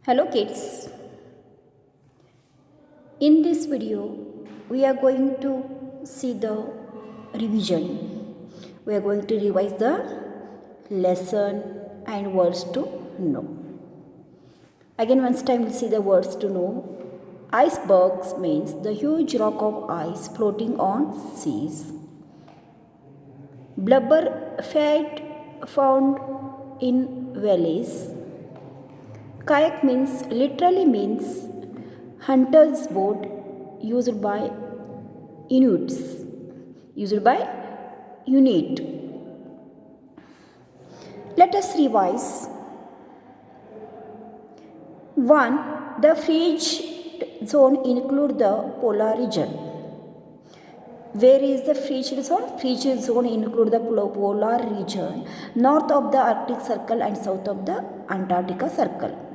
Hello kids, in this video we are going to see the revision. We are going to revise the lesson and words to know. Again once time we'll see the words to know. Icebergs means the huge rock of ice floating on seas. Blubber fat found in valleys. Kayak literally means hunter's boat used by Inuits. Used by Inuit. Let us revise. 1. The freeze zone include the polar region. Where is the freeze zone? Freeze zone include the polar region, north of the Arctic Circle and south of the Antarctica Circle.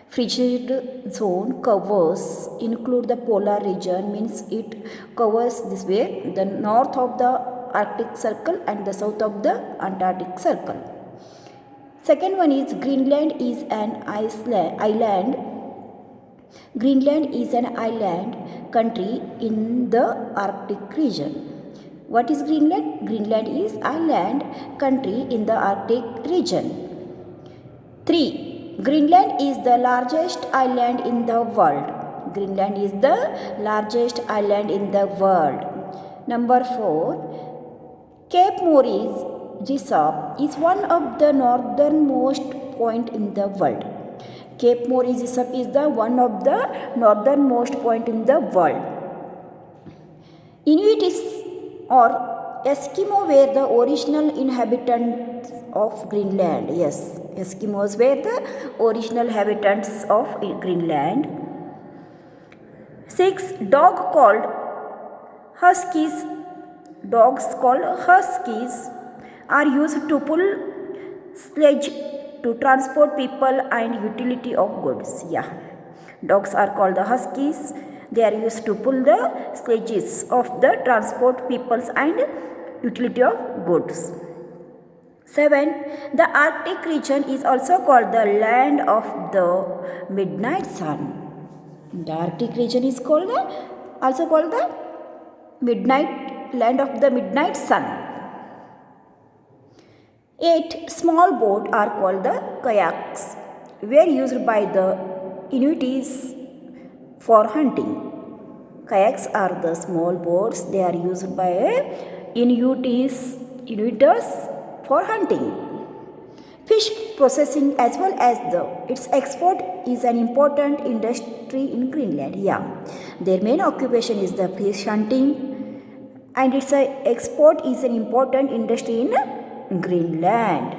Frigid zone covers include the polar region, means it covers this way the north of the Arctic Circle and the south of the Antarctic Circle. Second one is Greenland is an island. Greenland is an island country in the Arctic region. What is Greenland? Greenland is island country in the Arctic region. 3. Greenland is the largest island in the world. Greenland is the largest island in the world. Number 4. Cape Maurice Jesup is one of the northernmost point in the world. Cape Maurice Jesup is the one of the northernmost point in the world. Inuit is or Eskimo were the original inhabitants of Greenland. Yes, Eskimos were the original inhabitants of Greenland. 6. Dogs called huskies are used to pull sledge to transport people and utility of goods. Yeah, dogs are called the huskies. They are used to pull the sledges of the transport peoples and utility of goods. 7. The Arctic region is also called the land of the midnight sun. The Arctic region is also called the land of the midnight sun. 8. Small boats are called the kayaks, were used by the Inuits for hunting. Kayaks are the small boats. They are used by Inuits for hunting. Fish processing as well as its export is an important industry in Greenland. Yeah, their main occupation is the fish hunting, and its export is an important industry in Greenland.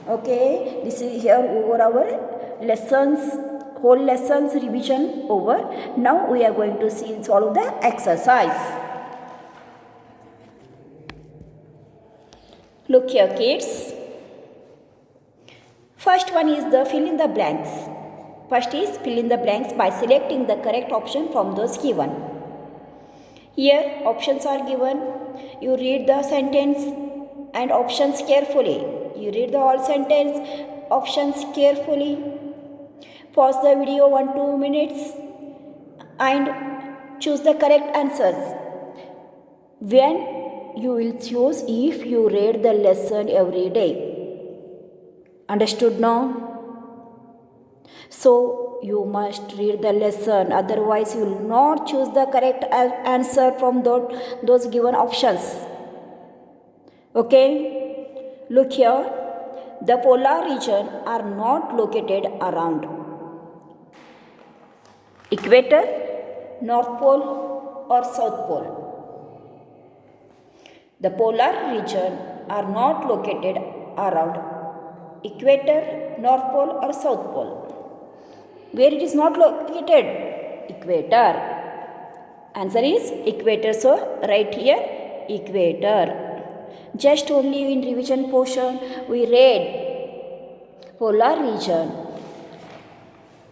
Okay, this is here over our lessons. Whole lessons revision over. Now we are going to solve the exercise. Look here kids. First one is the fill in the blanks. First is fill in the blanks by selecting the correct option from those given. Here options are given. You read the sentence and options carefully. You read the whole sentence, options carefully. Pause the video 1-2 minutes and choose the correct answers. When you will choose if you read the lesson every day. Understood now? So you must read the lesson, otherwise you will not choose the correct answer from those given options. Okay? Look here. The polar region are not located around equator, North Pole or South Pole. The polar region are not located around equator, North Pole or South Pole. Where it is not located? Equator. Answer is equator. So right here equator. Just only in revision portion we read polar region.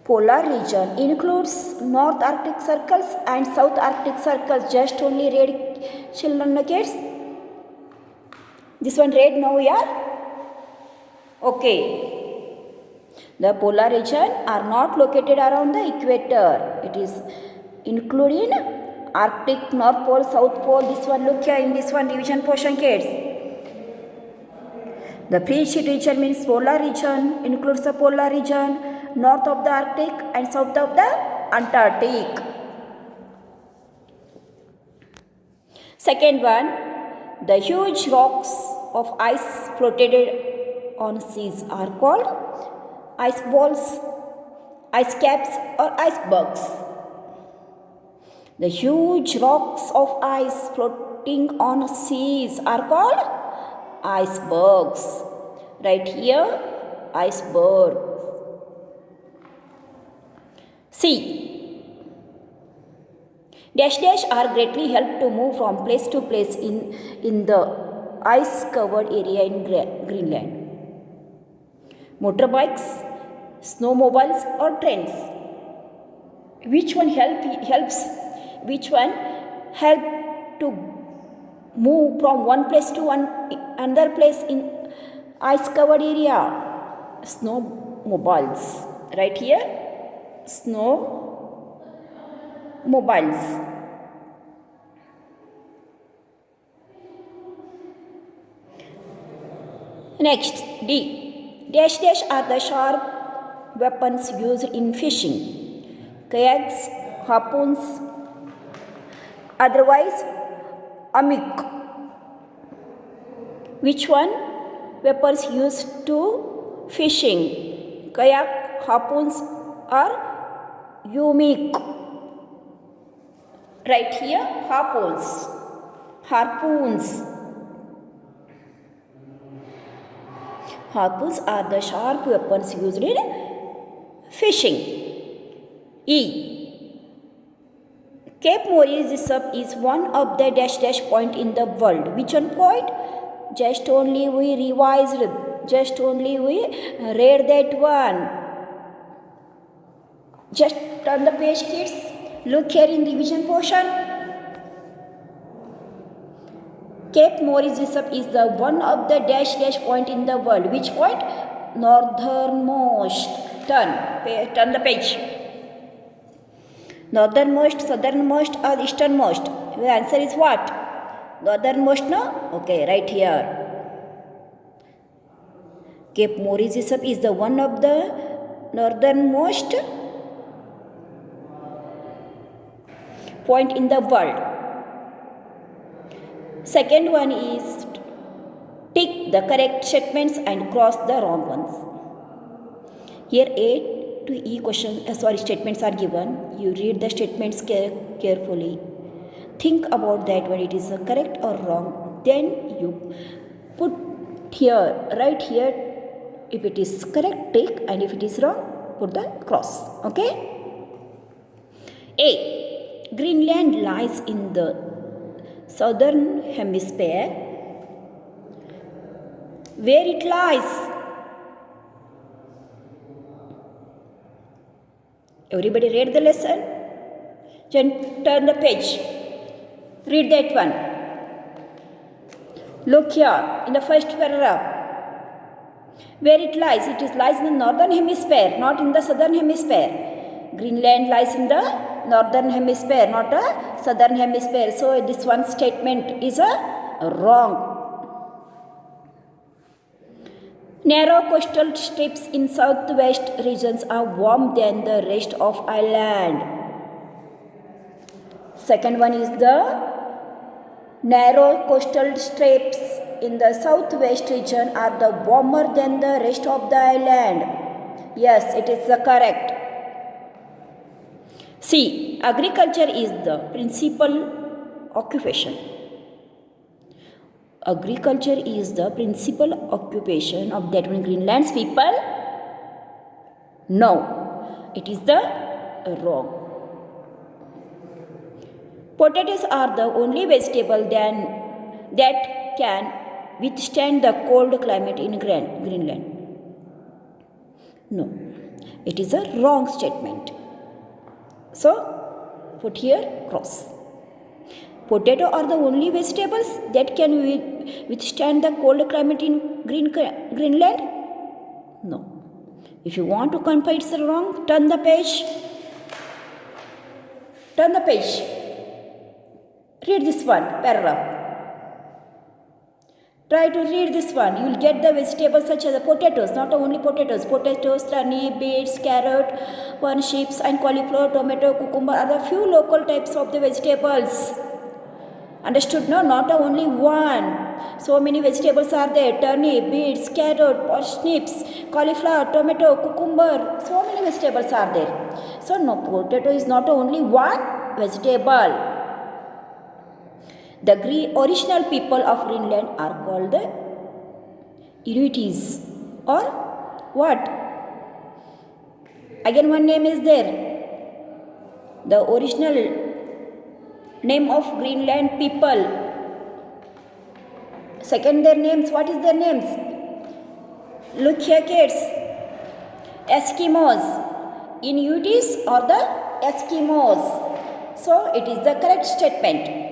Polar region includes North Arctic circles and South Arctic circles. Just only read children kids. This one read now, yeah? Okay. The polar region are not located around the equator. It is including Arctic, North Pole, South Pole. This one, look here in this one division portion, kids. The pre-sheet region means polar region, includes the polar region, north of the Arctic and south of the Antarctic. Second one, the huge rocks of ice floated on seas are called ice balls, ice caps or icebergs. The huge rocks of ice floating on seas are called icebergs. Right here, icebergs. C. Dash dash are greatly helped to move from place to place in the ice-covered area in Greenland. Motorbikes, snowmobiles or trains. Which one helps? Which one help to move from one place to another place in ice-covered area? Snowmobiles. Right here, snowmobiles. Next, D. Dash dash are the sharp weapons used in fishing. Kayaks, harpoons, otherwise amik. Which one? Weapons used to fishing. Kayak, harpoons or yumik. Right here, harpoons. Harpoons are the sharp weapons used in fishing. E. Cape Maurice is one of the dash dash point in the world. Which one point? Just only we revised. Just only we read that one. Just turn the page, kids. Look here in revision portion. Cape Maurice is the one of the dash dash point in the world. Which point? Northernmost. Turn the page. Northernmost, southernmost or easternmost? The answer is what? Northernmost, no? Okay, right here. Cape Maurice is the one of the northernmost point in the world. Second one is tick the correct statements and cross the wrong ones. Here A to E statements are given. You read the statements carefully. Think about that when it is correct or wrong. Then you put here, right here, if it is correct, tick, and if it is wrong, put the cross. Okay? A. Greenland lies in the southern hemisphere. Where it lies? Everybody read the lesson? Turn the page. Read that one. Look here in the first paragraph. Where it lies? It lies in the northern hemisphere, not in the southern hemisphere. Greenland lies in the northern hemisphere, not a southern hemisphere. So this one statement is wrong. Narrow coastal strips in southwest regions are warm than the rest of island. Second one is the narrow coastal strips in the southwest region are the warmer than the rest of the island. Yes, it is correct. C. Agriculture is the principal occupation. Agriculture is the principal occupation of that one Greenland's people? No, it is the wrong. Potatoes are the only vegetable that can withstand the cold climate in Greenland. No, it is a wrong statement. So, put here cross. Potato are the only vegetables that can withstand the cold climate in Greenland? No, If you want to confirm it's wrong, turn the page. Turn the page. Read this one, paragraph. Try to read this one. You will get the vegetables such as the potatoes, not only potatoes, turnip, beets, carrot, parsnips and cauliflower, tomato, cucumber are the few local types of the vegetables. Understood? No, not only one. So many vegetables are there. Turnip, beets, carrot, parsnips, cauliflower, tomato, cucumber. So many vegetables are there. So no, potato is not only one vegetable. The original people of Greenland are called the Inuits or what? Again one name is there. The original name of Greenland people. Second their names. What is their names? Look here kids. Eskimos. Inuits or the Eskimos. So it is the correct statement.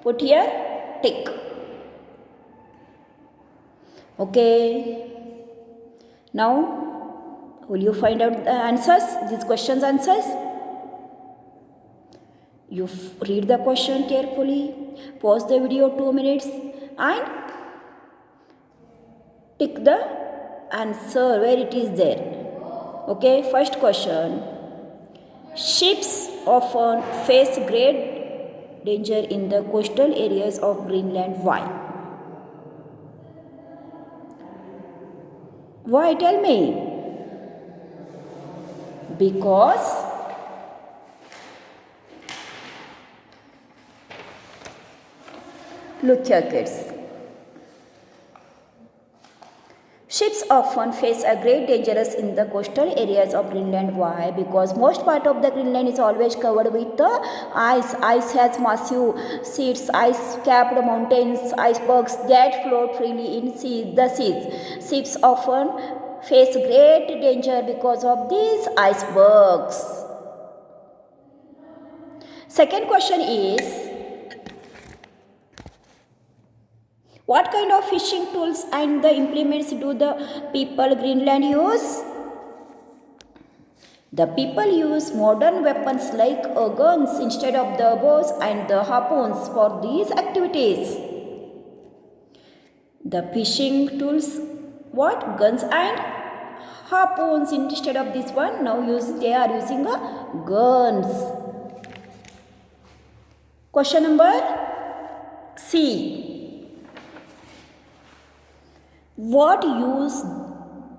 Put here tick. Okay. Now will you find out the answers? These questions answers? You read the question carefully, pause the video 2 minutes and tick the answer where it is there. Okay, first question. Ships often face great danger in the coastal areas of Greenland. Why? Why? Tell me. Because look here kids. Ships often face a great dangers in the coastal areas of Greenland. Why? Because most part of the Greenland is always covered with the ice. Ice has massive sheets, ice-capped mountains, icebergs that float freely in the seas. Ships often face great danger because of these icebergs. Second question is, what kind of fishing tools and the implements do the people Greenland use? The people use modern weapons like guns instead of the bows and the harpoons for these activities. The fishing tools, what? Guns and harpoons instead of this one. Now they are using guns. Question number C. What use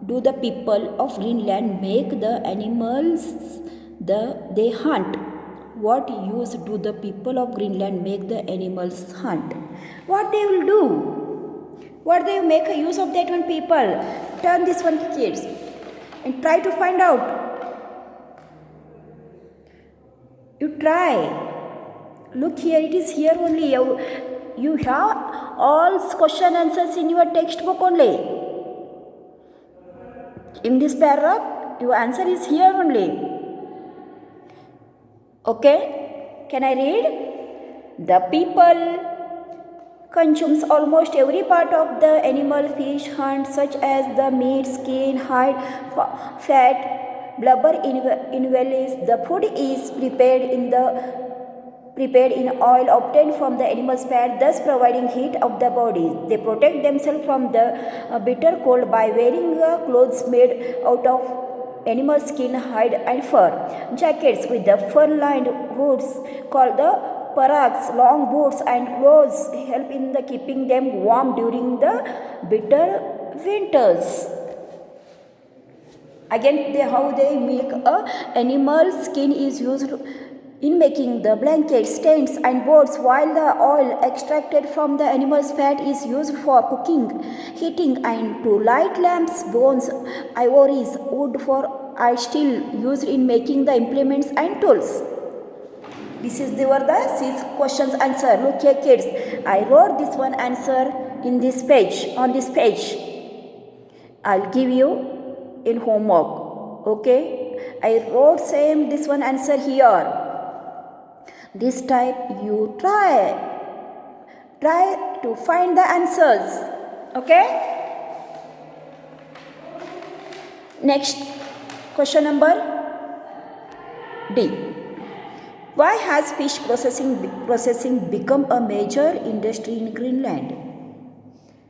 do the people of Greenland make the animals they hunt? What use do the people of Greenland make the animals hunt? What they will do? What they make a use of that one people? Turn this one kids and try to find out. You try. Look here, it is here only. You have all question answers in your textbook only. In this paragraph, your answer is here only. Okay? Can I read? The people consumes almost every part of the animal fish hunt, such as the meat, skin, hide, fat, blubber in valleys. The food is prepared in oil obtained from the animal's fat, thus providing heat of the body. They protect themselves from the bitter cold by wearing clothes made out of animal skin, hide and fur. Jackets with the fur-lined hoods called the parags, long boots and clothes help in keeping them warm during the bitter winters. Again, how they make animal skin is used in making the blankets, tents and boats, while the oil extracted from the animal's fat is used for cooking, heating and to light lamps. Bones, ivories, wood are still used in making the implements and tools. This is the 6 questions answer. Look here kids, I wrote this one answer in this page, on this page. I'll give you in homework. Okay, I wrote same this one answer here. This type you try to find the answers. Okay? Next, question number D. Why has fish processing become a major industry in Greenland?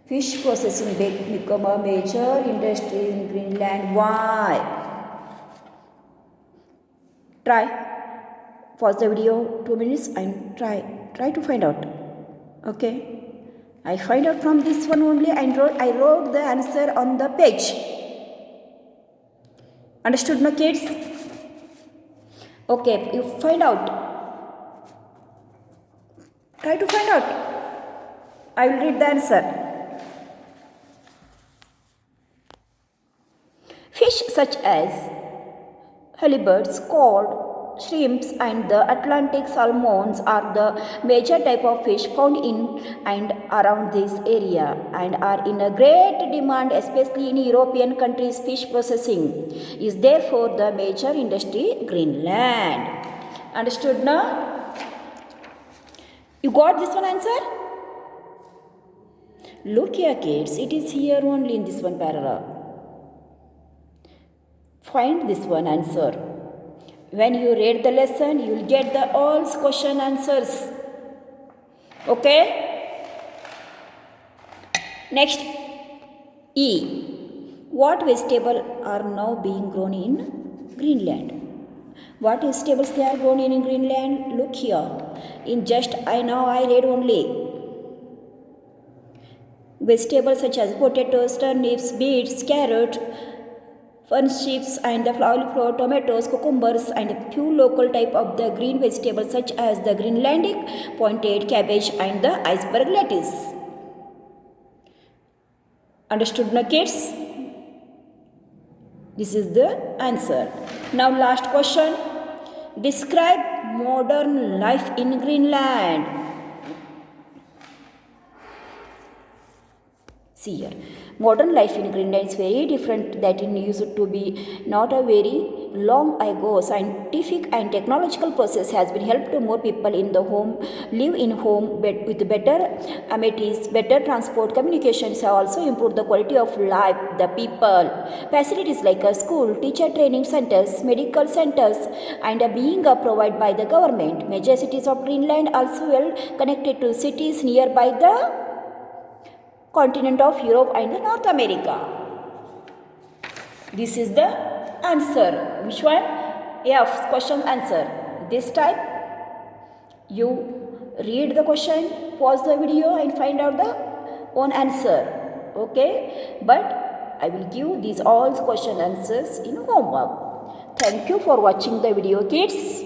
Fish processing become a major industry in Greenland. Why? Try. Pause the video 2 minutes and try to find out. Okay. I find out from this one only and I wrote the answer on the page. Understood, no kids? Okay, you find out. Try to find out. I will read the answer. Fish such as halibuts, cod, shrimps and the Atlantic salmons are the major type of fish found in and around this area and are in a great demand, especially in European countries. Fish processing is therefore the major industry in Greenland. Understood now? You got this one answer? Look here kids, it is here only in this one paragraph. Find this one answer. When you read the lesson, you will get the all question answers. Okay? Next, E. What vegetable are now being grown in Greenland? What vegetables they are grown in Greenland? Look here. In just I read only. Vegetables such as potatoes, turnips, beets, carrot, fernships and the cauliflower, tomatoes, cucumbers and a few local type of the green vegetables such as the Greenlandic pointed cabbage and the iceberg lettuce. Understood now kids? This is the answer. Now last question. Describe modern life in Greenland. See here. Modern life in Greenland is very different that it used to be not a very long ago. Scientific and technological process has been helped to more people in the home live in home with better amenities, better transport, communications have also improved the quality of life. The people facilities like a school, teacher training centers, medical centers, and being provided by the government. Major cities of Greenland also well connected to cities nearby the continent of Europe and North America. This is the answer. Which one? F. Question answer. This type you read the question, pause the video and find out the own answer. Okay? But I will give these all question answers in homework. Thank you for watching the video kids.